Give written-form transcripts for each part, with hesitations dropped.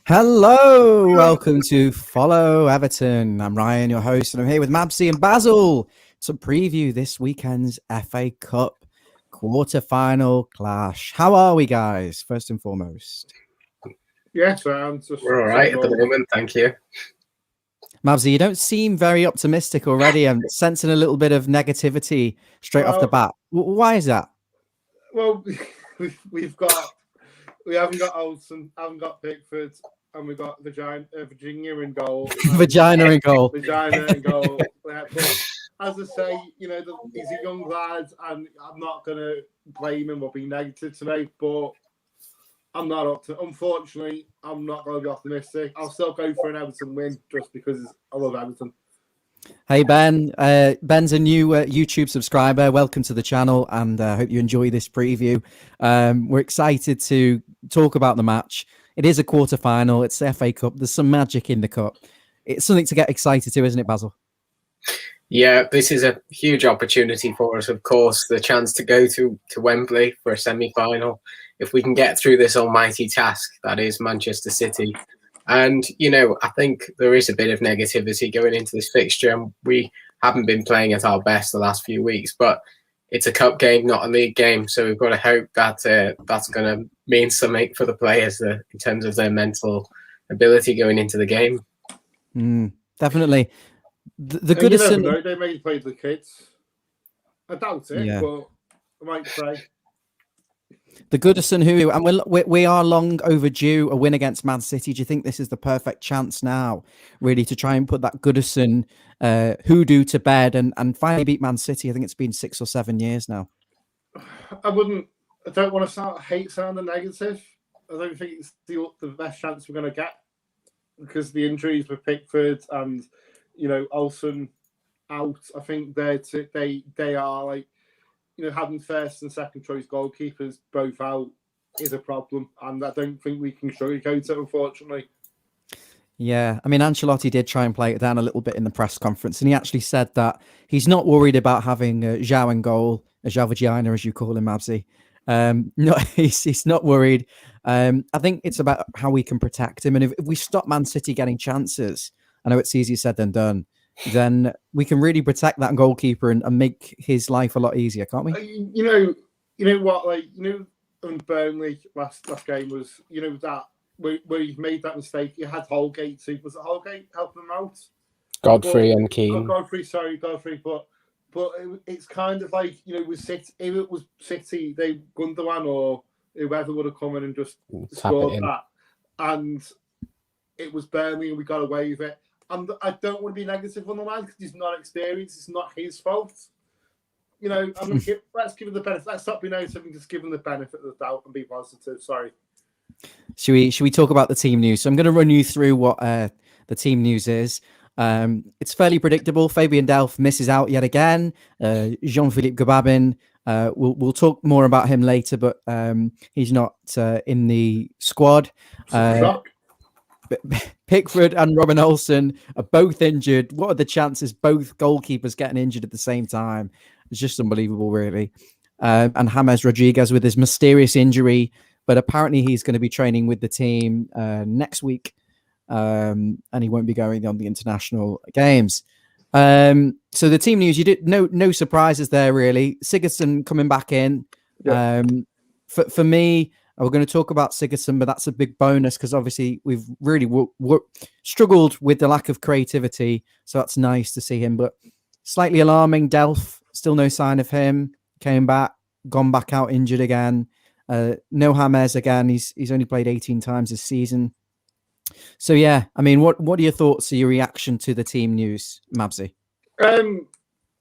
Hello, welcome to Follow Everton. I'm Ryan, your host, and I'm here with Mabsy and Basil to preview this weekend's FA Cup quarter-final clash. How are we, guys, first and foremost? Yes, I'm just... We're all right at the moment, thank you. Mabsy, you don't seem very optimistic already. I'm sensing a little bit of negativity straight off the bat. Why is that? Well, we haven't got Olsen, haven't got Pickford, and we've got Virginia in goal. Vagina in goal. Vagina in goal. But as I say, he's a young lad, and I'm not going to blame him or be negative today, but I'm not unfortunately, I'm not going to be optimistic. I'll still go for an Everton win just because I love Everton. Hey, Ben. Ben's a new YouTube subscriber. Welcome to the channel, and I hope you enjoy this preview. We're excited to talk about the match. It is a quarter-final. It's the FA Cup. There's some magic in the cup. It's something to get excited to, isn't it, Basil? Yeah, this is a huge opportunity for us, of course, the chance to go to Wembley for a semi-final. If we can get through this almighty task, that is Manchester City. And, I think there is a bit of negativity going into this fixture, and we haven't been playing at our best the last few weeks, but it's a cup game, not a league game. So we've got to hope that that's going to mean something for the players in terms of their mental ability going into the game. Definitely. The Goodison... They may play the kids. I doubt it, but I might say. The Goodison who, and we are long overdue a win against Man City. Do you think this is the perfect chance now, really, to try and put that Goodison hoodoo to bed and finally beat Man City? I think it's been 6 or 7 years now. I don't want to sound negative. I don't think it's the best chance we're going to get because the injuries with Pickford and Olsen out. I think they are like. Having first and second choice goalkeepers both out is a problem, and I don't think we can sugarcoat it, unfortunately. Yeah, I mean, Ancelotti did try and play it down a little bit in the press conference, and he actually said that he's not worried about having João in goal, João Vagina, as you call him, Mabsy. No, he's not worried. I think it's about how we can protect him, and if we stop Man City getting chances, I know it's easier said than done, then we can really protect that goalkeeper and make his life a lot easier, can't we? You know what? On Burnley last game was, that where he made that mistake. You had Holgate too. Was it Holgate helping him out? Godfrey and Keane. Godfrey. But it's kind of like with City. If it was City, Gundogan or whoever would have come in and just scored that, and it was Burnley and we got away with it. I don't want to be negative on the man because he's not experienced. It's not his fault. Let's give him the benefit. Let's stop being negative and just give him the benefit of the doubt and be positive. Sorry. Should we talk about the team news? So I'm going to run you through what the team news is. It's fairly predictable. Fabian Delph misses out yet again. Jean-Philippe Gababin, we'll talk more about him later, but he's not in the squad. Pickford and Robin Olsen are both injured. What are the chances both goalkeepers getting injured at the same time? It's just unbelievable, really. And James Rodriguez with his mysterious injury, but apparently he's going to be training with the team next week, and he won't be going on the international games. So the team news, you did no surprises there, really. Sigurdsson coming back in. Yeah. For me, we're going to talk about Sigurdsson, but that's a big bonus because obviously we've really struggled with the lack of creativity. So that's nice to see him, but slightly alarming. Delph, still no sign of him. Came back, gone back out injured again. No James again. He's only played 18 times this season. So yeah, I mean, what are your thoughts or your reaction to the team news, Mabsy? A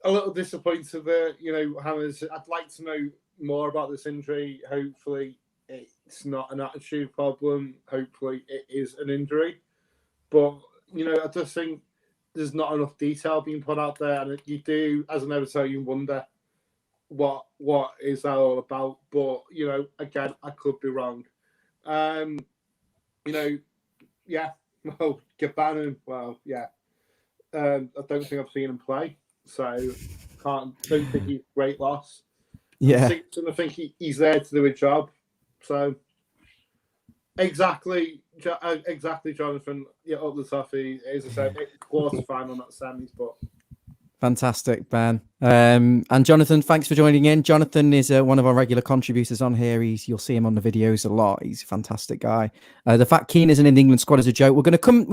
little disappointed that James. I'd like to know more about this injury. Hopefully, it's not an attitude problem. Hopefully, it is an injury. But I just think there's not enough detail being put out there, and you do, as an Evertonian, wonder what is that all about. But again, I could be wrong. Yeah. Well, Gabbannon. Well, yeah. I don't think I've seen him play, so don't think he's a great loss. Yeah. I think he's there to do a job. So exactly Exactly, Jonathan. Yeah, up the top. As I said, quarter final, not semis, but. Fantastic, Ben. And Jonathan, thanks for joining in. Jonathan is one of our regular contributors on here. You'll see him on the videos a lot. He's a fantastic guy. The fact Keane isn't in the England squad is a joke. We're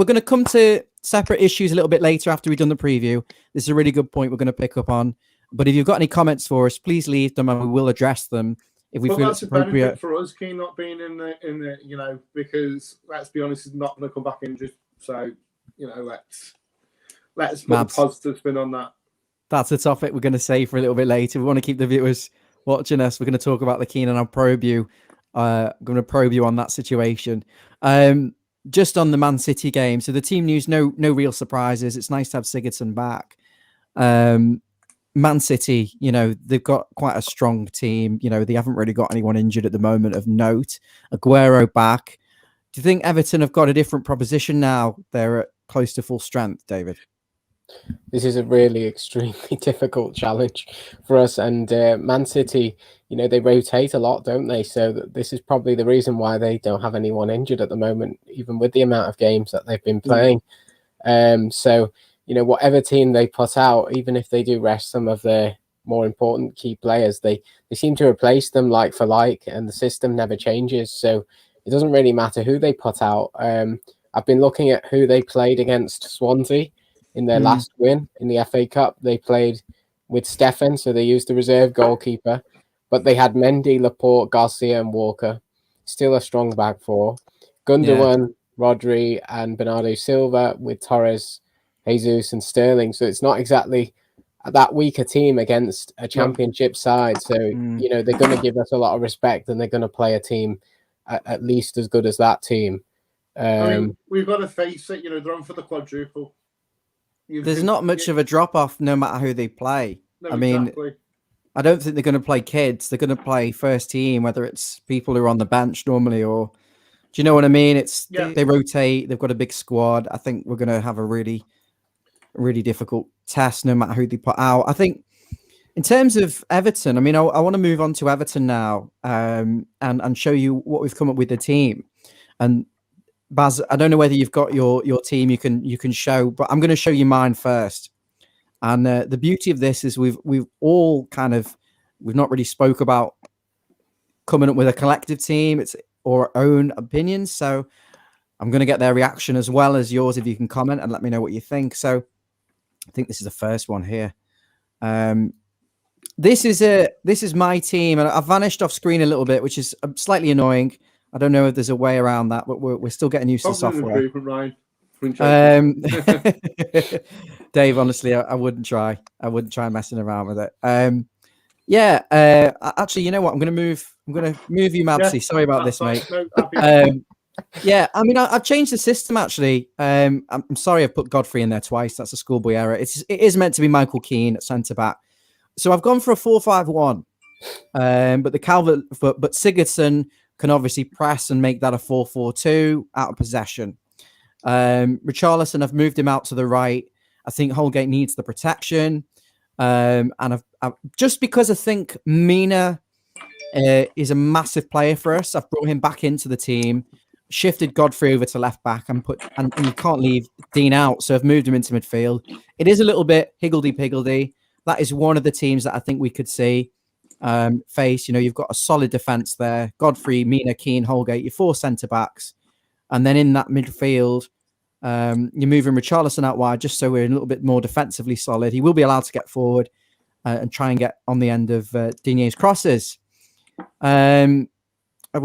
gonna come to separate issues a little bit later after we've done the preview. This is a really good point we're going to pick up on. But if you've got any comments for us, please leave them and we will address them if we feel it's appropriate. Benefit for us, Keane not being in the because let's be honest, he's not going to come back injured. So let's put a positive spin on that. That's a topic we're going to save for a little bit later. We want to keep the viewers watching us. We're going to talk about the Keane and I'll probe you. I'm going to probe you on that situation. Just on the Man City game. So the team news, no real surprises. It's nice to have Sigurdsson back. Man City, they've got quite a strong team. They haven't really got anyone injured at the moment of note. Aguero back. Do you think Everton have got a different proposition now? They're at close to full strength, David. This is a really extremely difficult challenge for us. And Man City, they rotate a lot, don't they? So this is probably the reason why they don't have anyone injured at the moment, even with the amount of games that they've been playing. So, whatever team they put out, even if they do rest some of their more important key players, they seem to replace them like for like, and the system never changes. So it doesn't really matter who they put out. I've been looking at who they played against Swansea in their last win in the FA Cup. They played with Stefan, so they used the reserve goalkeeper, but they had Mendy, Laporte, Garcia and Walker. Still a strong back four. Gundogan, Rodri and Bernardo Silva with Torres, Jesus and Sterling. So it's not exactly that weaker team against a championship side. So, they're going to give us a lot of respect and they're going to play a team at least as good as that team. We've got to face it, they're on for the quadruple. There's not much of a drop-off no matter who they play. No, I mean, exactly. I don't think they're going to play kids. They're going to play first team, whether it's people who are on the bench normally or... Do you know what I mean? They rotate. They've got a big squad. I think we're going to have a really, really difficult test no matter who they put out. I think in terms of Everton, I want to move on to Everton now and show you what we've come up with the team. And Baz, I don't know whether you've got your team you can show, but I'm going to show you mine first. And the beauty of this is we've all we've not really spoke about coming up with a collective team. It's or our own opinions. So I'm going to get their reaction as well as yours if you can comment and let me know what you think. So I think this is the first one here. This is my team, and I've vanished off screen a little bit, which is slightly annoying. I don't know if there's a way around that, but we're still getting used to software. Dave, honestly, I wouldn't try. I wouldn't try messing around with it. Actually, you know what? I'm going to move you, Mabsy. Yeah, sorry about this, mate. I've changed the system, actually. I'm sorry I've put Godfrey in there twice. That's a schoolboy error. It is meant to be Michael Keane at centre-back. So I've gone for a 4-5-1. But Sigurdsson can obviously press and make that a 4-4-2 out of possession. Richarlison, I've moved him out to the right. I think Holgate needs the protection. And I've just because I think Mina is a massive player for us. I've brought him back into the team, shifted Godfrey over to left back, and you can't leave Dean out. So I've moved him into midfield. It is a little bit higgledy-piggledy. That is one of the teams that I think we could see face. You've got a solid defense there. Godfrey, Mina, Keane, Holgate, your 4 centre-backs. And then in that midfield, you're moving Richarlison out wide just so we're a little bit more defensively solid. He will be allowed to get forward and try and get on the end of Digne's crosses. We've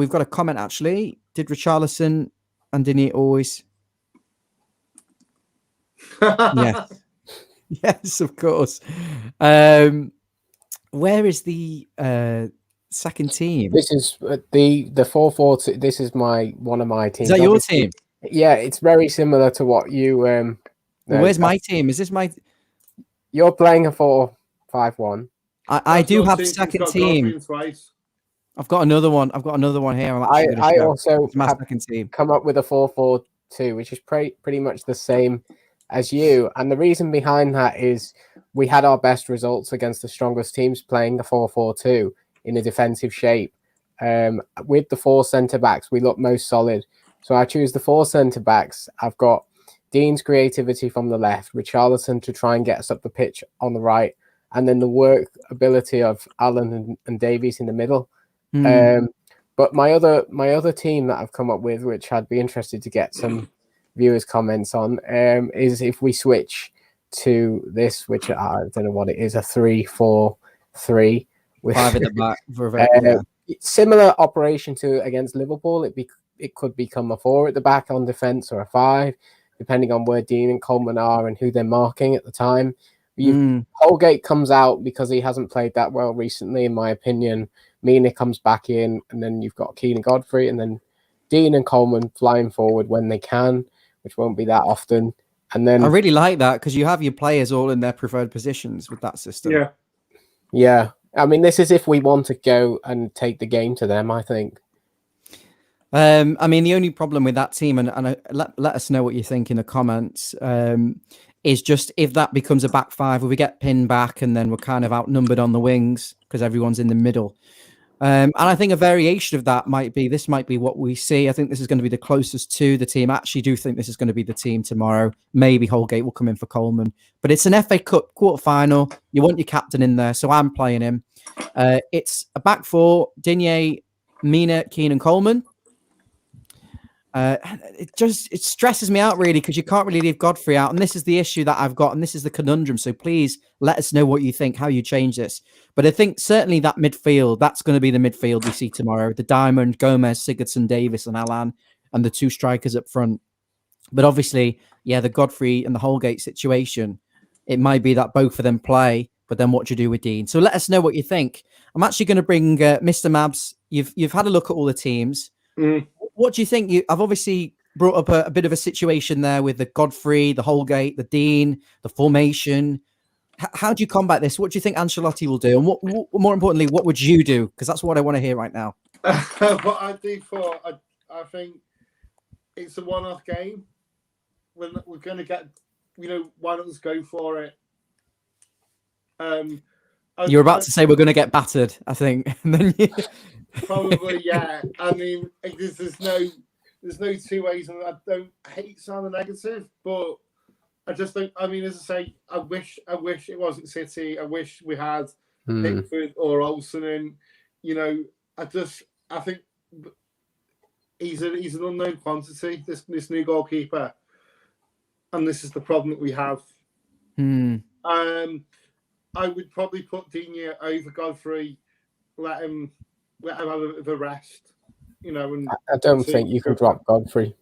got a comment, actually. Did Richarlison and Digne always... Yes. Yes, of course. Where is the second team? This is the 4-4-2. This is one of my teams. Is that your team? Yeah, it's very similar to what you. Where's my team? Is this my? You're playing a 4-5-1. I do have a second team. I've got another one. I've got another one here. I also my second team. Come up with a 4-4-2, which is pretty much the same as you. And the reason behind that is we had our best results against the strongest teams playing the 4-4-2 in a defensive shape. With the 4 centre backs, we look most solid. So I choose the 4 centre-backs. I've got Dean's creativity from the left, Richarlison to try and get us up the pitch on the right, and then the work ability of Allen and Davies in the middle. But my other team that I've come up with, which I'd be interested to get some viewers' comments on, is if we switch to this, which I don't know what it is, a 3-4-3 with 5 at the back. Similar operation to against Liverpool. It could become a 4 at the back on defence or a 5, depending on where Dean and Coleman are and who they're marking at the time. Holgate comes out because he hasn't played that well recently, in my opinion. Mina comes back in, and then you've got Keane and Godfrey, and then Dean and Coleman flying forward when they can, which won't be that often. And then I really like that because you have your players all in their preferred positions with that system. Yeah. I mean, this is if we want to go and take the game to them, I think. I mean, the only problem with that team, and let us know what you think in the comments, is just if that becomes a back 5, where we get pinned back and then we're kind of outnumbered on the wings because everyone's in the middle. And I think a variation of that might be what we see. I think this is going to be the closest to the team. I actually do think this is going to be the team tomorrow. Maybe Holgate will come in for Coleman, but it's an FA Cup quarter-final. You want your captain in there, so I'm playing him. It's a back 4, Digne, Mina, Keane and Coleman. It stresses me out really because you can't really leave Godfrey out, and this is the issue that I've got, and this is the conundrum. So please let us know what you think, how you change this. But I think certainly that midfield, that's going to be the midfield we see tomorrow: the Diamond, Gomez, Sigurdsson, Davis, and Allan, and the 2 strikers up front. But obviously, the Godfrey and the Holgate situation, it might be that both of them play. But then what do you do with Dean? So let us know what you think. I'm actually going to bring Mr. Mabs. You've had a look at all the teams. What do you think? I've obviously brought up a bit of a situation there with the Godfrey, the Holgate, the Dean, the formation. How do you combat this? What do you think Ancelotti will do? And what more importantly, what would you do? Because that's what I want to hear right now. What I do I think it's a one-off game. We're going to get, why not just go for it? You're about to say we're going to get battered, I think. And then Probably, yeah. I mean, there's no 2 ways, and I don't hate sounding negative, but I just think. I mean, as I say, I wish it wasn't City. I wish we had Pickford or Olsen in. I think he's an unknown quantity. This new goalkeeper, and this is the problem that we have. I would probably put Digne over Godfrey. Let him have a bit of a rest, And I don't think you can drop Godfrey.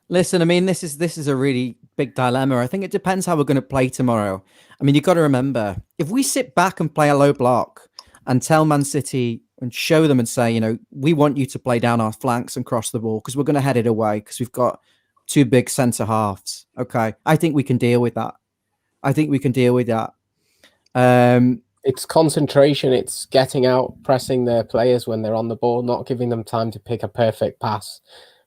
Listen, I mean, this is a really big dilemma. I think it depends how we're going to play tomorrow. I mean, you've got to remember, if we sit back and play a low block and tell Man City and show them and say, we want you to play down our flanks and cross the ball because we're going to head it away because we've got 2 big centre halves. Okay, I think we can deal with that. It's concentration. It's getting out, pressing their players when they're on the ball, not giving them time to pick a perfect pass,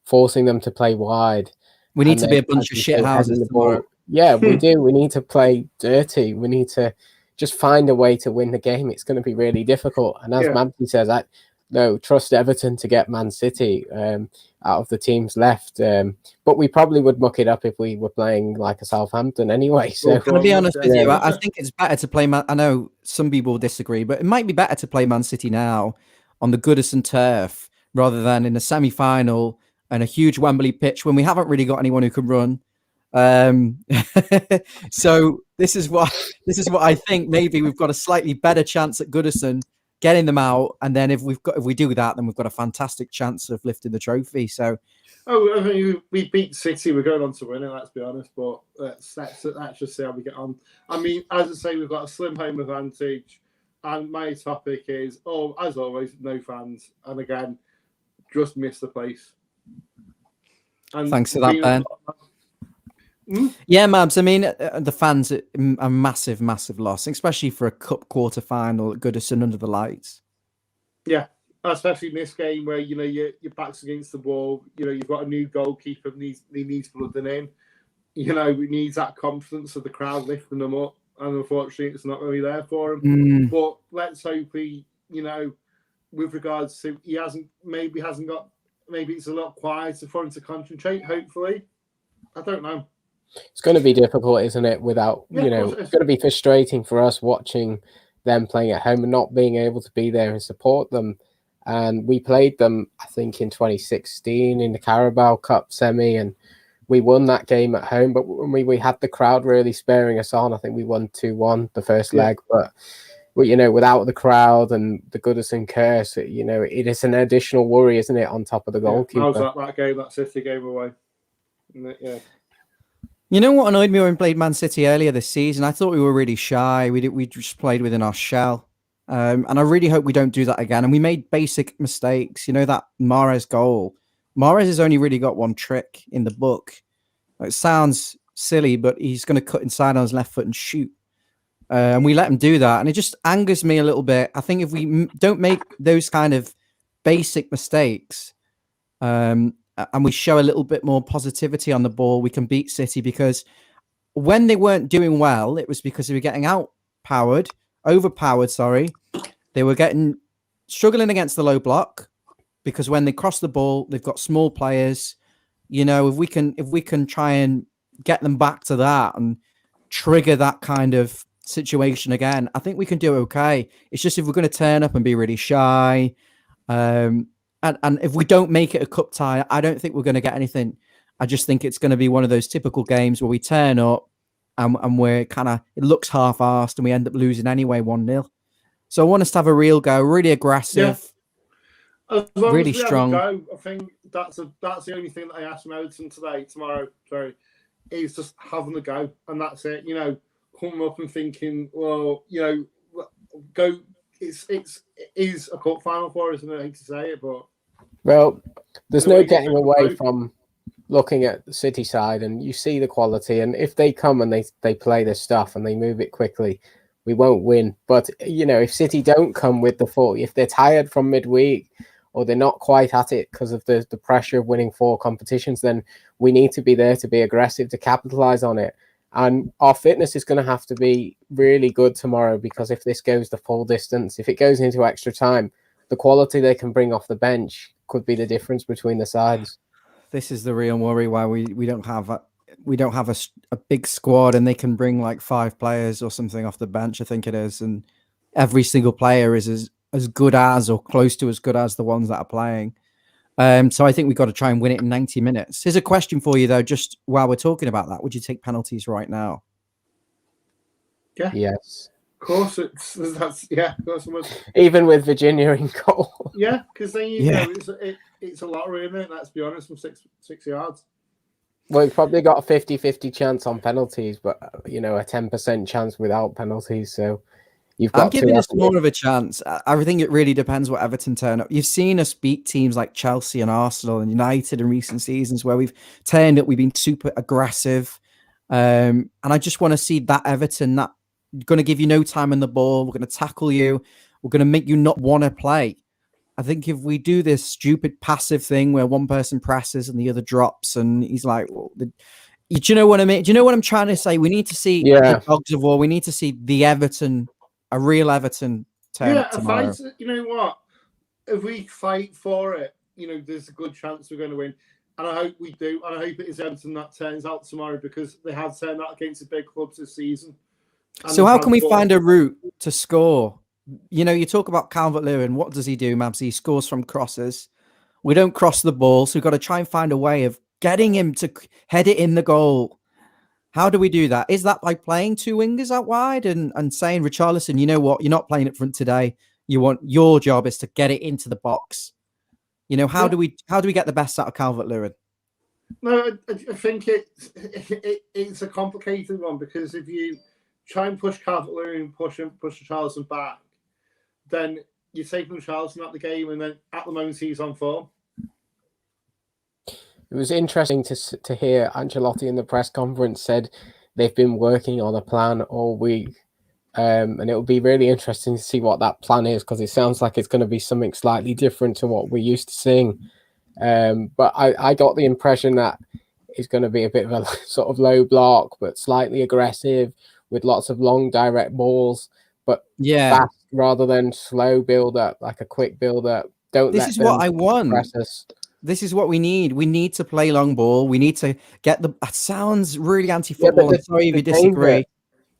forcing them to play wide. We need to be a bunch of shithouses tomorrow. Yeah, we do. We need to play dirty. We need to just find a way to win the game. It's going to be really difficult. And as Mampy says, trust Everton to get Man City out of the teams left. But we probably would muck it up if we were playing like a Southampton anyway. So to be honest with you, I think it's better to play I know some people will disagree, but it might be better to play Man City now on the Goodison turf rather than in a semi-final and a huge Wembley pitch when we haven't really got anyone who can run. So this is what I think. Maybe we've got a slightly better chance at Goodison getting them out, and then if we do that, then we've got a fantastic chance of lifting the trophy. So, I mean, we beat City. We're going on to win it. Let's be honest, but let's just see how we get on. I mean, as I say, we've got a slim home advantage, and my topic is, as always, no fans, and again, just miss the place. And thanks for that, Ben. Yeah, Mabs. I mean, the fans are a massive, massive loss, especially for a cup quarter final at Goodison under the lights. Yeah, especially in this game where your back's against the wall. You've got a new goalkeeper. He needs blooding in. He needs that confidence of the crowd lifting them up, and unfortunately, it's not really there for him. But let's hope he, with regards to he hasn't got maybe it's a little quieter for him to concentrate. Hopefully, I don't know. It's going to be difficult, isn't it? Without it's going to be frustrating for us watching them playing at home and not being able to be there and support them. And we played them, I think, in 2016 in the Carabao Cup semi, and we won that game at home. But when we had the crowd really spurring us on, I think we won 2-1 the first leg. But without the crowd and the Goodison curse, it is an additional worry, isn't it, on top of the goalkeeper? How's that game, that City game away? Yeah. You know what annoyed me when we played Man City earlier this season? I thought we were really shy. We just played within our shell. And I really hope we don't do that again. And we made basic mistakes. That Mahrez goal. Mahrez has only really got one trick in the book. It sounds silly, but he's going to cut inside on his left foot and shoot. And we let him do that. And it just angers me a little bit. I think if we don't make those kind of basic mistakes, and we show a little bit more positivity on the ball, we can beat City. Because when they weren't doing well, it was because they were getting overpowered. They were struggling against the low block, because when they cross the ball, they've got small players. If we can try and get them back to that and trigger that kind of situation again, I think we can do okay. It's just if we're going to turn up and be really shy, and if we don't make it a cup tie, I don't think we're going to get anything. I just think it's going to be one of those typical games where we turn up and we're it looks half-arsed and we end up losing anyway 1-0. So I want us to have a real go, really aggressive, really strong. I think that's the only thing that I asked from Everton tomorrow, is just having a go, and that's it. Coming up and thinking, well, go. It is a cup final for us, and I hate to say it, but there's no getting away from looking at the City side, and you see the quality. And if they come and they play their stuff and they move it quickly, we won't win. But if City don't come with the full, if they're tired from midweek or they're not quite at it because of the pressure of winning 4 competitions, then we need to be there to be aggressive, to capitalize on it. And our fitness is going to have to be really good tomorrow, because if this goes the full distance, if it goes into extra time, the quality they can bring off the bench could be the difference between the sides. This is the real worry why we don't have a big squad, and they can bring like 5 players or something off the bench, I think it is, and every single player is as good as or close to as good as the ones that are playing. So I think we've got to try and win it in 90 minutes. Here's a question for you, though, just while we're talking about that. Would you take penalties right now? Yeah. Yes. Of course, of course I would. Even with Virginia in goal. Yeah, because then it's a lottery, isn't it? Let's be honest, from six yards. Well, we've probably got a 50-50 chance on penalties, but a 10% chance without penalties. So I'm giving us more of a chance. I think it really depends what Everton turn up. You've seen us beat teams like Chelsea and Arsenal and United in recent seasons where we've turned up, we've been super aggressive. And I just want to see that Everton, that going to give you no time on the ball. We're going to tackle you. We're going to make you not want to play. I think if we do this stupid passive thing where one person presses and the other drops and he's like, do you know what I mean? Do you know what I'm trying to say? We need to see the dogs of war. We need to see the Everton, a real Everton turn up tomorrow. You know what? If we fight for it, there's a good chance we're going to win. And I hope we do. And I hope it is Everton that turns out tomorrow, because they have turned out against the big clubs this season. So how can we find a route to score? You talk about Calvert-Lewin. What does he do, Mabs? He scores from crosses. We don't cross the ball, so we've got to try and find a way of getting him to head it in the goal. How do we do that? Is that by playing 2 wingers out wide and saying, Richarlison, you know what? You're not playing up front today. Your job is to get it into the box. How do we get the best out of Calvert-Lewin? No, I think it's a complicated one, because if you try and push Calvert-Lewin, push Richarlison back, then you're taking Richarlison out of the game, and then at the moment he's on form. It was interesting to hear Ancelotti in the press conference said they've been working on a plan all week. And it will be really interesting to see what that plan is, because it sounds like it's going to be something slightly different to what we're used to seeing. But I got the impression that it's going to be a bit of a sort of low block, but slightly aggressive, with lots of long direct balls, but fast rather than slow build up, like a quick build up. This is what I want. This is what we need. We need to play long ball. We need to get the. That sounds really anti-football. I'm sorry if you disagree.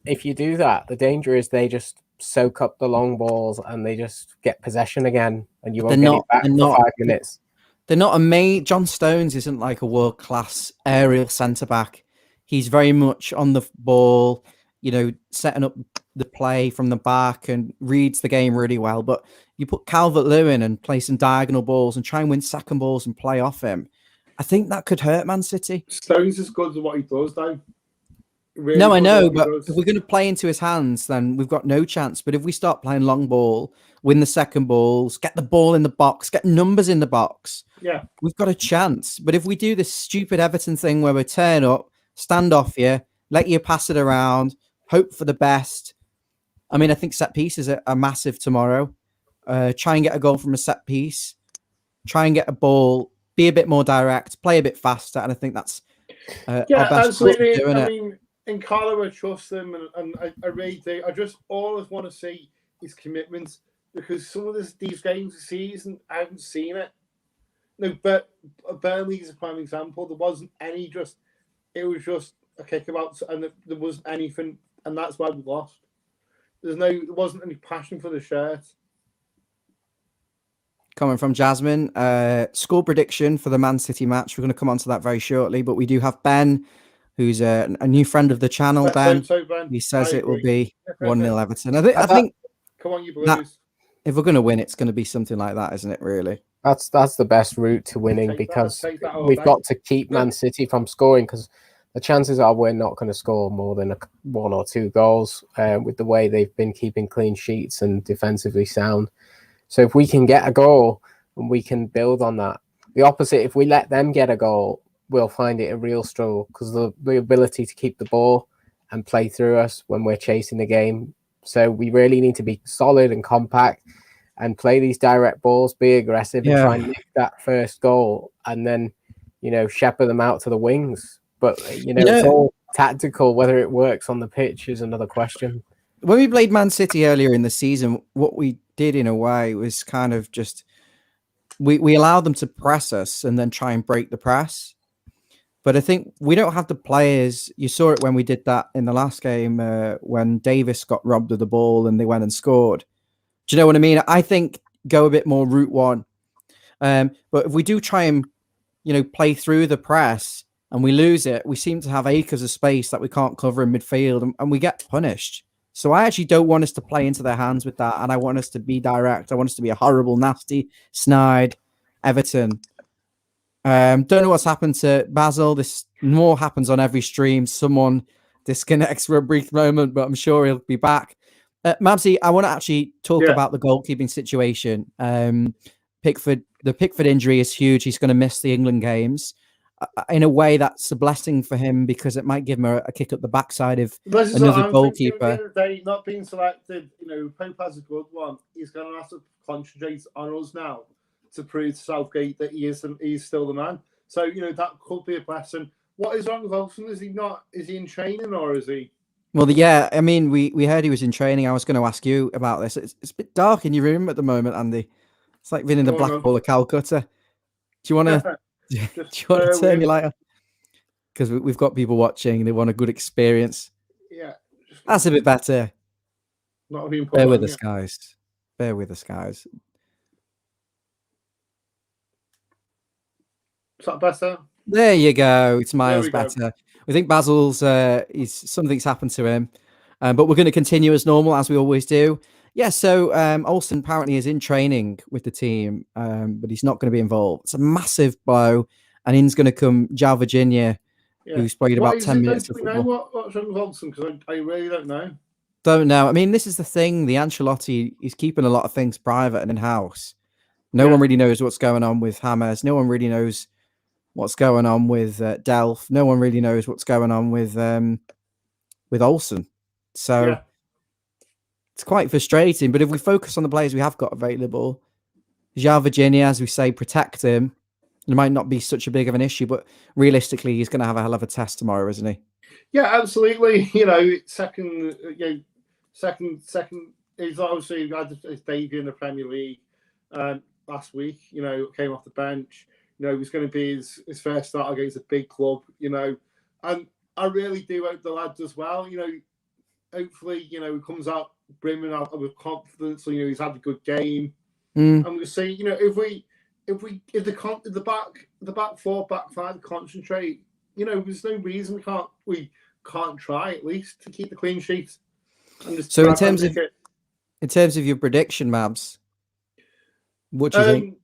If you do that, the danger is they just soak up the long balls and they just get possession again, and you won't get it back for 5 minutes. They're not amazing. John Stones isn't like a world-class aerial centre-back. He's very much on the ball, setting up the play from the back and reads the game really well. But you put Calvert-Lewin and play some diagonal balls and try and win second balls and play off him. I think that could hurt Man City. Stones is good at what he does, though. Really no, I know, but if we're going to play into his hands, then we've got no chance. But if we start playing long ball, win the second balls, get the ball in the box, get numbers in the box, we've got a chance. But if we do this stupid Everton thing where we turn up, stand off you, let you pass it around, hope for the best. I mean, I think set pieces are massive tomorrow. Try and get a goal from a set piece. Try and get a ball, be a bit more direct, play a bit faster. And I think that's our best absolutely. Doing I mean, in Carlo, I trust them, and I really do. I just always want to see his commitment, because some of these games this season, I haven't seen it. No, but Burnley is a prime example. There wasn't any it was just a kickabout, and there wasn't anything, and that's why we lost. There wasn't any passion for the shirt. Coming from Jasmine, score prediction for the Man City match. We're going to come on to that very shortly, but we do have Ben, who's a new friend of the channel. Ben, he says it will be 1-0 Everton. I think. Come on, you Blues. If we're going to win, it's going to be something like that, isn't it? Really. That's the best route to winning, because we've got to keep Man City from scoring, because the chances are we're not going to score more than 1 or 2 goals with the way they've been keeping clean sheets and defensively sound. So if we can get a goal and we can build on that, the opposite, if we let them get a goal, we'll find it a real struggle, because the ability to keep the ball and play through us when we're chasing the game. So we really need to be solid and compact and play these direct balls, be aggressive, and try and make that first goal, and then, shepherd them out to the wings. But, it's all tactical. Whether it works on the pitch is another question. When we played Man City earlier in the season, what we did in a way was kind of just we allowed them to press us and then try and break the press. But I think we don't have the players. You saw it when we did that in the last game when Davis got robbed of the ball and they went and scored. Do you know what I mean? I think go a bit more route one. But if we do try and, play through the press and we lose it, we seem to have acres of space that we can't cover in midfield, and we get punished. So I actually don't want us to play into their hands with that. And I want us to be direct. I want us to be a horrible, nasty, snide Everton. Don't know what's happened to Basil. This more happens on every stream. Someone disconnects for a brief moment, but I'm sure he'll be back. Mabsy, I want to actually talk about the goalkeeping situation. The Pickford injury is huge. He's going to miss the England games. In a way, that's a blessing for him, because it might give him a kick up the backside of another goalkeeper. Not being selected, Pope has a good one. He's going to have to concentrate on us now to prove to Southgate that he's still the man. So, that could be a blessing. What is wrong with Olsen? Is he in training, or is he? Well, yeah, I mean, we heard he was in training. I was going to ask you about this. It's a bit dark in your room at the moment, Andy. It's like being in the Black Ball of Calcutta. Do you want to turn your light on? Because we've got people watching. They want a good experience. Yeah. That's a bit better. Not being Bear with us, guys. Bear with us, guys. Is that better? There you go. It's miles better. We think Basil's something's happened to him, but we're going to continue as normal, as we always do. Yeah, so Olsen apparently is in training with the team, but he's not going to be involved. It's a massive blow, and in's going to come João Virginia, who's played about 10 minutes of football. What's wrong with Olsen? Because I really don't know. Don't know. I mean, this is the thing. The Ancelotti, he's keeping a lot of things private and in-house. No one really knows what's going on with James. No one really knows what's going on with Delph. No one really knows what's going on with Olsen. So it's quite frustrating. But if we focus on the players we have got available, João Virginia, as we say, protect him. It might not be such a big of an issue, but realistically, he's going to have a hell of a test tomorrow, isn't he? Yeah, absolutely. Second. He's obviously had his debut in the Premier League last week. Came off the bench. it was going to be his first start against a big club, and I really do hope the lad does well. Hopefully, he comes out brimming out with confidence. He's had a good game, and we'll see. If the back four, back five concentrate, there's no reason we can't try at least to keep the clean sheet. So in terms of your prediction, Mabs, what do you think?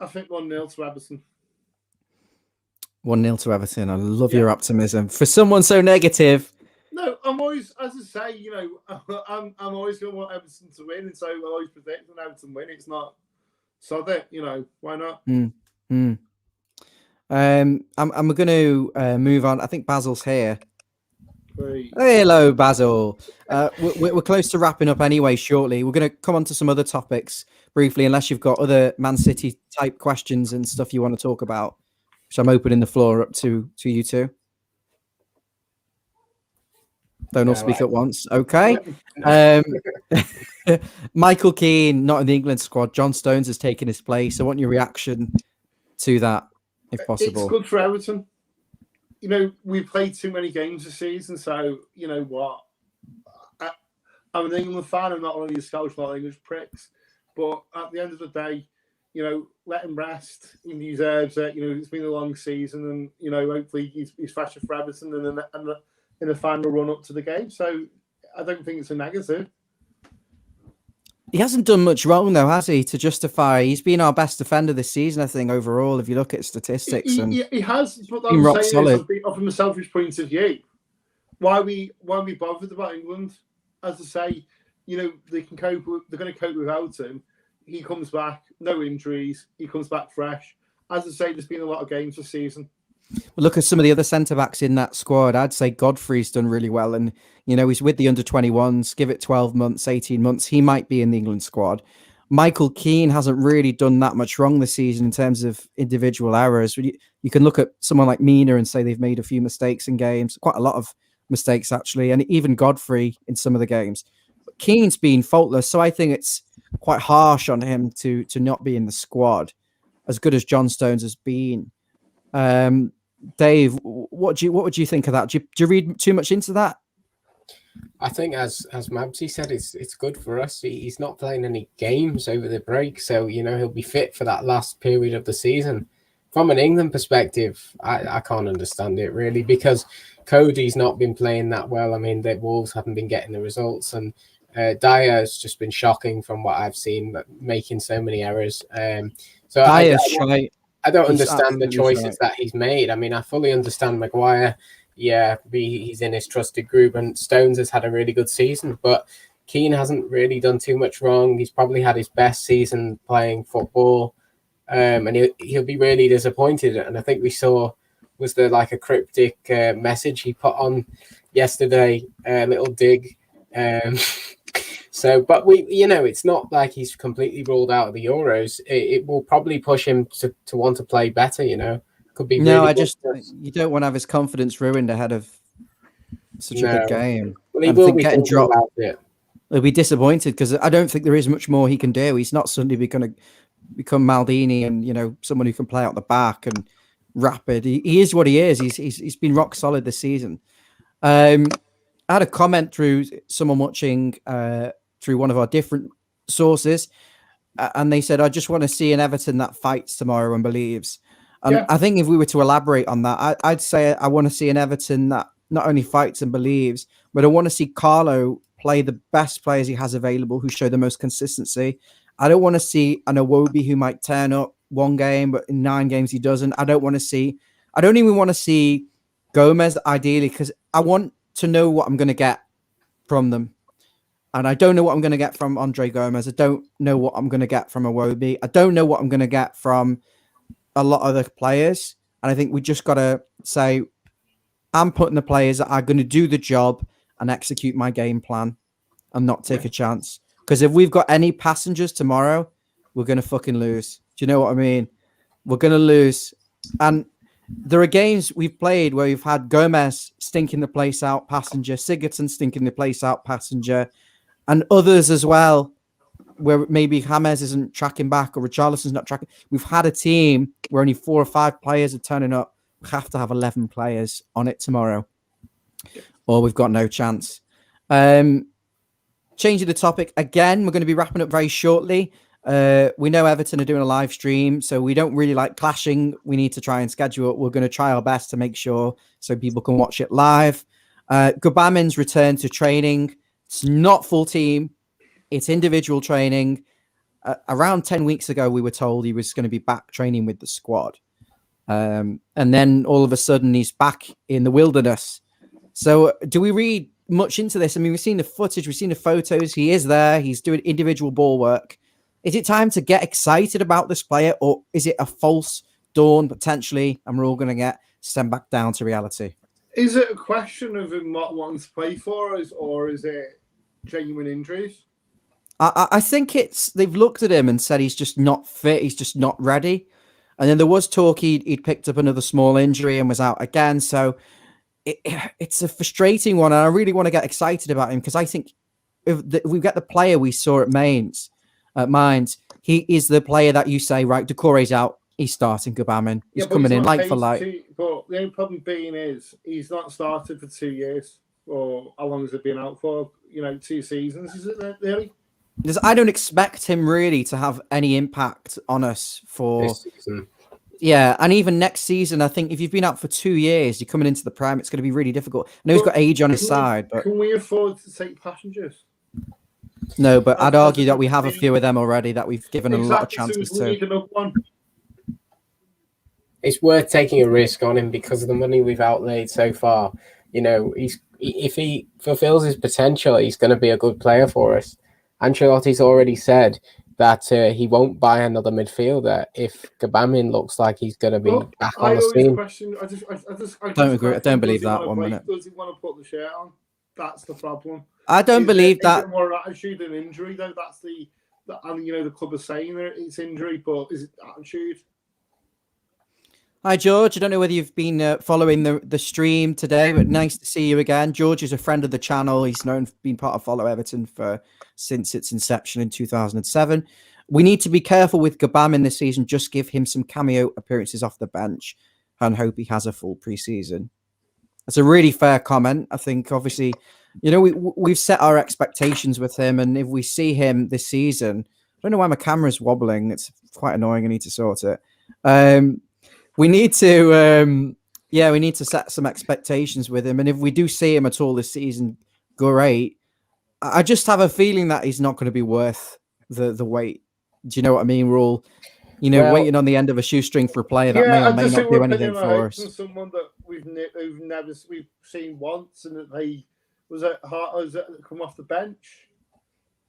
I think 1-0 to Everton. 1-0 to Everton. I love your optimism. For someone so negative. No, I'm always, as I say, I'm always going to want Everton to win, and so I always predict when Everton win. It's not so that why not? I'm going to move on. I think Basil's here. Great. Hello, Basil. We're close to wrapping up anyway. Shortly, we're going to come on to some other topics briefly, unless you've got other Man City type questions and stuff you want to talk about. So I'm opening the floor up to you two. Don't all speak at once. Okay. Michael Keane, not in the England squad. John Stones has taken his place. I want your reaction to that, if possible. It's good for Everton. We've played too many games this season, so you know what? I'm an England fan. I'm not one of these Scottish English pricks. But at the end of the day, let him rest. He deserves it. It's been a long season, and hopefully he's fresher for Everton and in the final run up to the game. So I don't think it's a negative. He hasn't done much wrong, though, has he, to justify? He's been our best defender this season, I think, overall, if you look at statistics. He has, but been rock solid. From a selfish point of view, why we bothered about England? As I say, they can cope. They're going to cope without him. He comes back, no injuries. He comes back fresh. As I say, there's been a lot of games this season. Well, look at some of the other centre-backs in that squad. I'd say Godfrey's done really well. And, he's with the under-21s. Give it 12 months, 18 months. He might be in the England squad. Michael Keane hasn't really done that much wrong this season in terms of individual errors. You can look at someone like Mina and say they've made a few mistakes in games. Quite a lot of mistakes, actually. And even Godfrey in some of the games. But Keane's been faultless. So I think it's quite harsh on him to not be in the squad, as good as John Stones has been. Dave, what would you think of that? Do you read too much into that? I think, as Mabsy said, it's good for us. He's not playing any games over the break, so he'll be fit for that last period of the season. From an England perspective, I can't understand it really, because Cody's not been playing that well. I mean, the Wolves haven't been getting the results, and Dyer has just been shocking from what I've seen, making so many errors. So I don't understand the choices that he's made. I mean, I fully understand Maguire. Yeah, he's in his trusted group, and Stones has had a really good season, but Keane hasn't really done too much wrong. He's probably had his best season playing football, and he'll be really disappointed. And I think we saw, was there like a cryptic message he put on yesterday, a little dig. So, but it's not like he's completely ruled out of the Euros. It will probably push him to want to play better. Could be. No, you don't want to have his confidence ruined ahead of such a good game. Well, he will be getting dropped. He'll be disappointed because I don't think there is much more he can do. He's not suddenly going to become Maldini and someone who can play out the back and rapid. He is what he is. He's been rock solid this season. I had a comment through someone watching through one of our different sources, and they said, I just want to see an Everton that fights tomorrow and believes. And I think if we were to elaborate on that, I'd say I want to see an Everton that not only fights and believes, but I want to see Carlo play the best players he has available who show the most consistency. I don't want to see an Iwobi who might turn up one game, but in 9 games he doesn't. I don't even want to see Gomez ideally, because I want to know what I'm going to get from them. And I don't know what I'm going to get from Andre Gomez. I don't know what I'm going to get from Iwobi. I don't know what I'm going to get from a lot of other players. And I think we just got to say, I'm putting the players that are going to do the job and execute my game plan and not take a chance. Because if we've got any passengers tomorrow, we're going to fucking lose. Do you know what I mean? We're going to lose. And there are games we've played where we've had Gomez stinking the place out, passenger, Sigurdsson stinking the place out, passenger, and others as well. where maybe James isn't tracking back or Richarlison's not tracking. We've had a team where only 4 or 5 players are turning up. We have to have 11 players on it tomorrow, or we've got no chance. Changing the topic again, we're going to be wrapping up very shortly. We know Everton are doing a live stream, so we don't really like clashing. We need to try and schedule it. We're going to try our best to make sure so people can watch it live. Gbamin's return to training. It's not full team. It's individual training. Around 10 weeks ago, we were told he was going to be back training with the squad. And then all of a sudden, he's back in the wilderness. So do we read much into this? I mean, we've seen the footage, we've seen the photos. He is there. He's doing individual ball work. Is it time to get excited about this player, or is it a false dawn potentially, and we're all going to get sent back down to reality? Is it a question of him not wanting to play for us, or is it genuine injuries? I think they've looked at him and said he's just not fit. He's just not ready. And then there was talk he'd picked up another small injury and was out again. So it's a frustrating one. And I really want to get excited about him because I think if we get the player we saw at Mainz, he is the player that you say, right, Doucouré's out. He's starting Gbamin. He's coming in like for like. But the only problem being is he's not started for 2 years. Or how long has it been out for? 2 seasons. Is it really? I don't expect him really to have any impact on us for this season. Yeah, and even next season, I think if you've been out for 2 years, you're coming into the Prem, it's going to be really difficult. I know he's got age on his side, but can we afford to take passengers? No, but I'd argue that we have a few of them already that we've given a lot of chances to. We need another one. It's worth taking a risk on him because of the money we've outlaid so far. If he fulfills his potential, he's going to be a good player for us. Ancelotti's already said that he won't buy another midfielder if Gbamin looks like he's going to be back on the scene. I don't agree. I don't believe that 1 minute. Does he want to put the shirt on? That's the problem. I don't believe that. Is it more attitude than injury, though? That's the club is saying that it's injury, but is it attitude? Hi, George. I don't know whether you've been following the stream today, but nice to see you again. George is a friend of the channel. He's been part of Follow Everton since its inception in 2007. We need to be careful with Gbamin this season. Just give him some cameo appearances off the bench and hope he has a full preseason. That's a really fair comment. I think, obviously, we've set our expectations with him, and if we see him this season, I don't know why my camera's wobbling. It's quite annoying. I need to sort it. We need to set some expectations with him. And if we do see him at all this season, great. I just have a feeling that he's not going to be worth the wait. Do you know what I mean? We're all, waiting on the end of a shoestring for a player that may or may not do anything for us. Someone that we've seen once, and that they was come off the bench.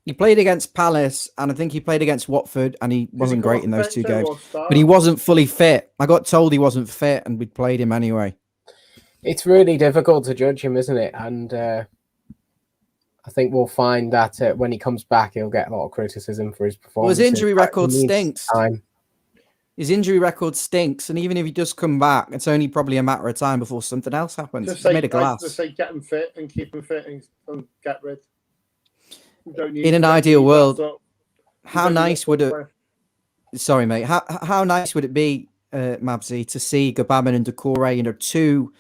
He played against Palace, and I think he played against Watford, and he wasn't great in those 2 games. But he wasn't fully fit. I got told he wasn't fit, and we played him anyway. It's really difficult to judge him, isn't it? And I think we'll find that when he comes back, he'll get a lot of criticism for his performance. Well, his injury record stinks. His injury record stinks, and even if he does come back, it's only probably a matter of time before something else happens. He's made of glass. Just say get him fit and keep him fit and get rid. In an ideal world, how nice would it? Sorry, mate. How nice would it be, Mabsy, to see Gbamin and Doucouré, 2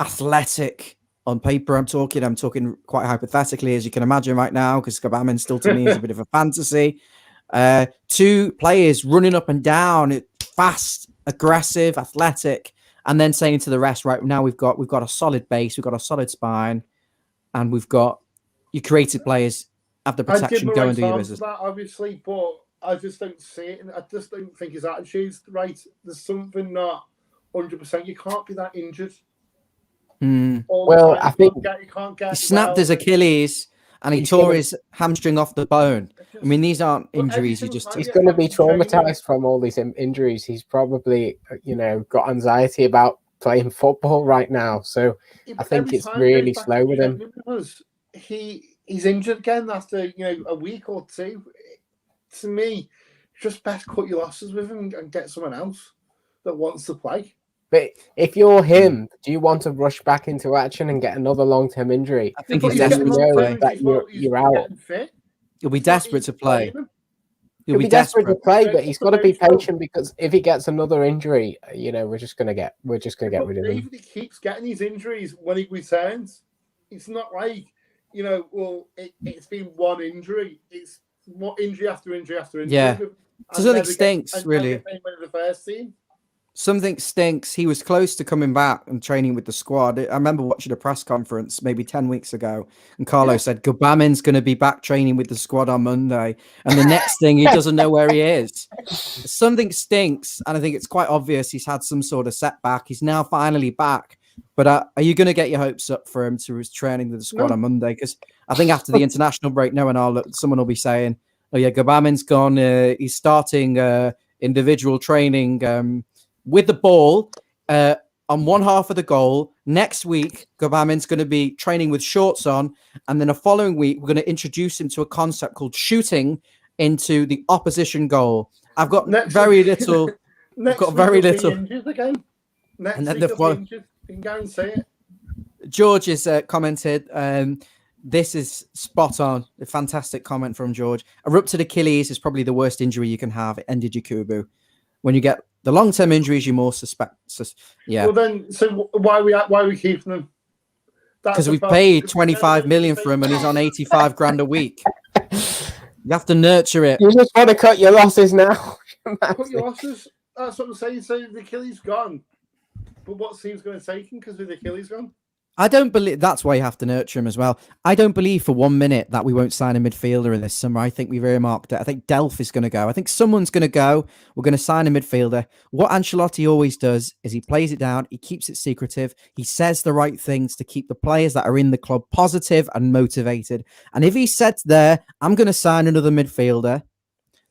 athletic on paper? I'm talking quite hypothetically, as you can imagine right now, because Gbamin still to me is a bit of a fantasy. 2 players running up and down, fast, aggressive, athletic, and then saying to the rest, right now we've got a solid base, we've got a solid spine, and we've got your creative players. Have the protection, go and do your business. That, obviously, but I just don't see it. And I just don't think his attitude's right. There's something not 100%. You can't be that injured. Well, I think you can't get. He snapped his Achilles and he tore his hamstring off the bone. I mean, these aren't injuries. He's going to be traumatized from all these injuries. He's probably, got anxiety about playing football right now. So I think it's really slow with him. He's injured again after a week or 2. To me, just best cut your losses with him and get someone else that wants to play. But if you're him, do you want to rush back into action and get another long-term injury? I think he's desperate that you're out. He'll be desperate to play. He'll be desperate to play, but he's got to be patient because if he gets another injury, we're just gonna get rid of him. Even he keeps getting these injuries when he returns. It's not like it's been one injury. It's more injury after injury after injury. Yeah, something stinks really. The first team. Something stinks. He was close to coming back and training with the squad. I remember watching a press conference maybe 10 weeks ago, and Carlo said Gubamin's going to be back training with the squad on Monday. And the next thing, he doesn't know where he is. Something stinks, and I think it's quite obvious he's had some sort of setback. He's now finally back. But are you going to get your hopes up for him to his training with the squad on Monday? Because I think after the international break, someone will be saying, "Oh yeah, Gubamin's gone. He's starting individual training." With the ball on one half of the goal. Next week, Gubamin's going to be training with shorts on. And then the following week, we're going to introduce him to a concept called shooting into the opposition goal. I've got very little. I've got very little. And then you can go and say it. George has commented, this is spot on. A fantastic comment from George. A ruptured Achilles is probably the worst injury you can have. It ended Yakubu. When you get the long-term injuries, you more suspect. Yeah. Well, then, so why are we keeping them? Because we paid 25 million for him, and he's on 85 grand a week. You have to nurture it. You just want to cut your losses now. Cut your losses. That's what I'm saying. So the Achilles gone, but what team's going to take him because with the Achilles gone? I don't believe that's why you have to nurture him as well. I don't believe for 1 minute that we won't sign a midfielder in this summer. I think we've earmarked it. I think Delph is going to go. I think someone's going to go. We're going to sign a midfielder. What Ancelotti always does is he plays it down. He keeps it secretive. He says the right things to keep the players that are in the club positive and motivated. And if he said there, I'm going to sign another midfielder,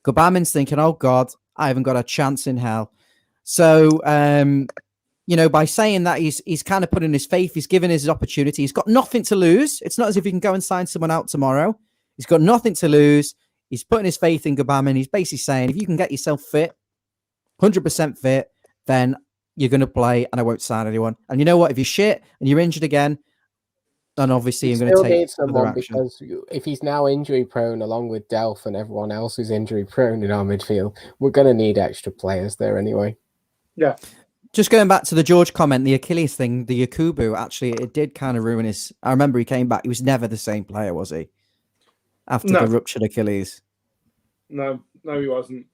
Gubamin's thinking, oh God, I haven't got a chance in hell. So, by saying that, he's kind of putting his faith, he's given his opportunity. He's got nothing to lose. It's not as if he can go and sign someone out tomorrow. He's got nothing to lose. He's putting his faith in Gubamin. He's basically saying, if you can get yourself fit, 100% fit, then you're going to play and I won't sign anyone. And you know what? If you're shit and you're injured again, then obviously I'm going to take someone action. Because if he's now injury prone, along with Delph and everyone else who's injury prone in our midfield, we're going to need extra players there anyway. Yeah. Just going back to the George comment, the Achilles thing, the Yakubu, actually, it did kind of ruin his... I remember he came back. He was never the same player, was he? After the ruptured Achilles. No, he wasn't.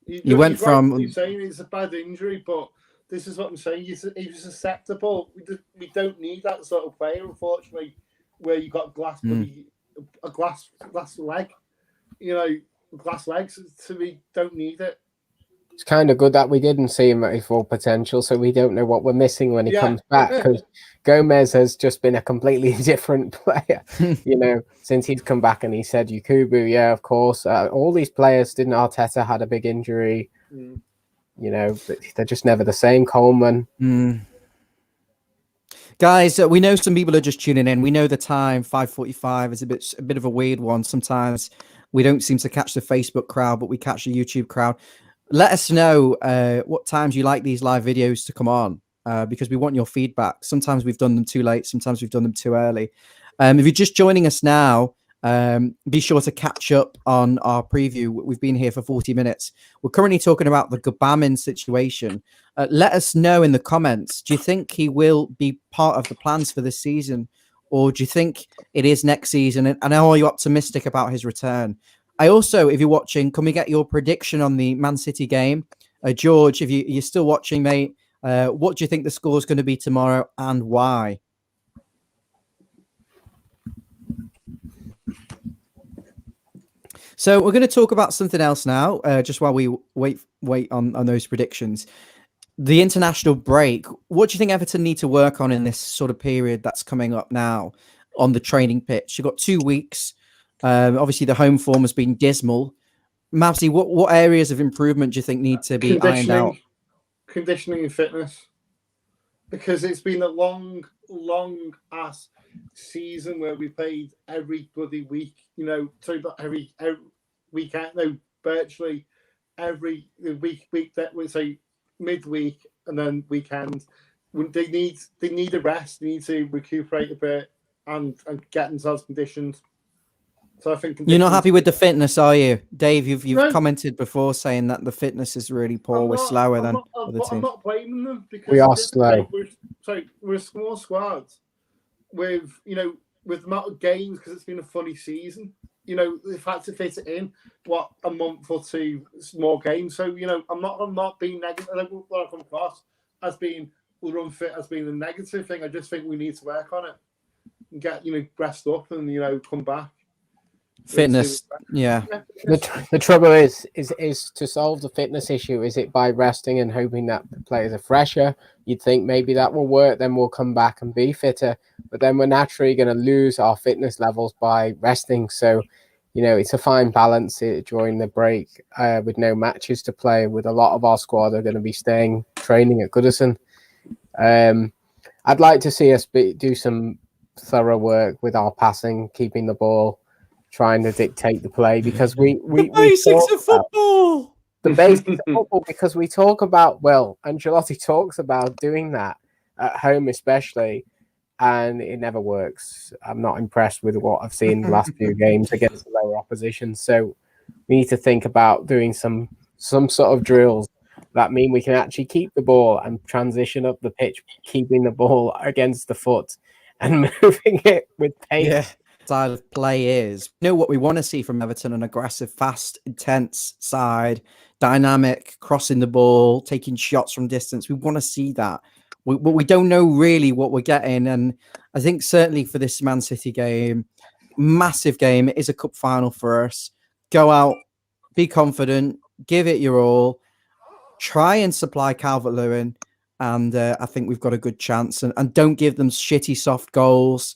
He went from... You're saying it's a bad injury, but this is what I'm saying. He was susceptible. We don't need that sort of player, unfortunately, where you got a glass leg. Glass legs. So we don't need it. It's kind of good that we didn't see him at his full potential, so we don't know what we're missing when he comes back, because Gomez has just been a completely different player, since he's come back. And he said, Yakubu, yeah, of course. All these players, didn't Arteta had a big injury? They're just never the same. Coleman. Guys, we know some people are just tuning in. We know the time, 5:45, is a bit of a weird one. Sometimes we don't seem to catch the Facebook crowd, but we catch the YouTube crowd. Let us know what times you like these live videos to come on, because we want your feedback. Sometimes we've done them too late. Sometimes we've done them too early. If you're just joining us now, be sure to catch up on our preview. We've been here for 40 minutes. We're currently talking about the Gubamin situation. Let us know in the comments. Do you think he will be part of the plans for this season? Or do you think it is next season? And are you optimistic about his return? I also, if you're watching, can we get your prediction on the Man City game? George, if you're still watching, mate, what do you think the score is going to be tomorrow and why? So we're going to talk about something else now, just while we wait on those predictions. The international break. What do you think Everton need to work on in this sort of period that's coming up now on the training pitch? You've got 2 weeks. Obviously, the home form has been dismal. Mavsy, what areas of improvement do you think need to be ironed out? Conditioning and fitness. Because it's been a long ass season where we played every bloody week. Every weekend. Virtually every week that we say midweek and then weekend. They need a rest. They need to recuperate a bit and get themselves conditioned. So I think you're not happy with the fitness, are you, Dave? You've No. commented before saying that the fitness is really poor. We're slower than other teams. I'm not blaming them because we are slow. We're a small squad with with the amount of games because it's been a funny season. They've had to fit it in a month or two more games. So I'm not being negative. I don't want to come across as being we're unfit as being a negative thing. I just think we need to work on it and get rest up and come back. Fitness, yeah. The trouble is to solve the fitness issue. Is it by resting and hoping that the players are fresher? You'd think maybe that will work. Then we'll come back and be fitter. But then we're naturally going to lose our fitness levels by resting. So, it's a fine balance during the break with no matches to play. With a lot of our squad are going to be training at Goodison. I'd like to see us do some thorough work with our passing, keeping the ball, trying to dictate the play, because we basics of football. The basics of football, because we talk about, Ancelotti talks about doing that at home especially, and it never works. I'm not impressed with what I've seen the last few games against the lower opposition. So we need to think about doing some sort of drills that mean we can actually keep the ball and transition up the pitch, keeping the ball against the foot and moving it with pace. Yeah. Style of play is what we want to see from Everton: an aggressive, fast, intense side, dynamic, crossing the ball, taking shots from distance. We want to see that, but we don't know really what we're getting. And I think certainly for this Man City game, massive game, it is a cup final for us. Go out, be confident, give it your all, try and supply Calvert-Lewin, and I think we've got a good chance. And don't give them shitty soft goals.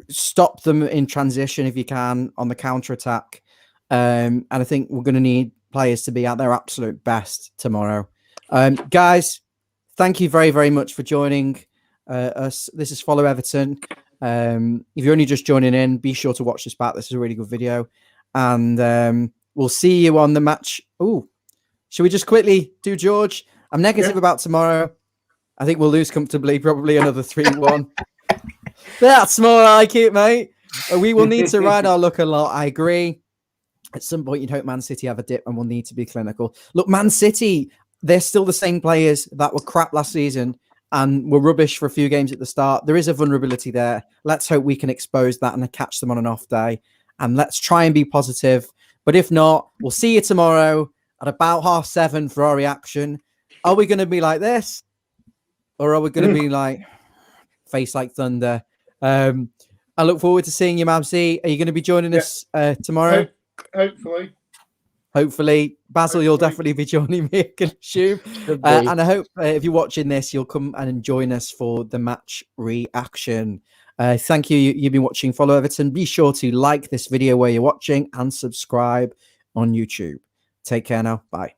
Stop them in transition if you can on the counter-attack. And I think we're going to need players to be at their absolute best tomorrow. Guys, thank you very, very much for joining us. This is Follow Everton. If you're only just joining in, be sure to watch this back. This is a really good video. And we'll see you on the match. Oh, should we just quickly do George? I'm negative about tomorrow. I think we'll lose comfortably, probably another 3-1. That's more like it, mate. We will need to ride our luck a lot. I agree. At some point, you'd hope Man City have a dip and we'll need to be clinical. Look, Man City, they're still the same players that were crap last season and were rubbish for a few games at the start. There is a vulnerability there. Let's hope we can expose that and catch them on an off day. And let's try and be positive. But if not, we'll see you tomorrow at about 7:30 for our reaction. Are we going to be like this? Or are we going to be like face like thunder? I look forward to seeing you, Mabsy. Are you going to be joining us tomorrow? Hopefully. Basil, you'll definitely be joining me, I can assume. And I hope if you're watching this, you'll come and join us for the match reaction. Thank you. You've been watching Follow Everton. Be sure to like this video where you're watching and subscribe on YouTube. Take care now. Bye.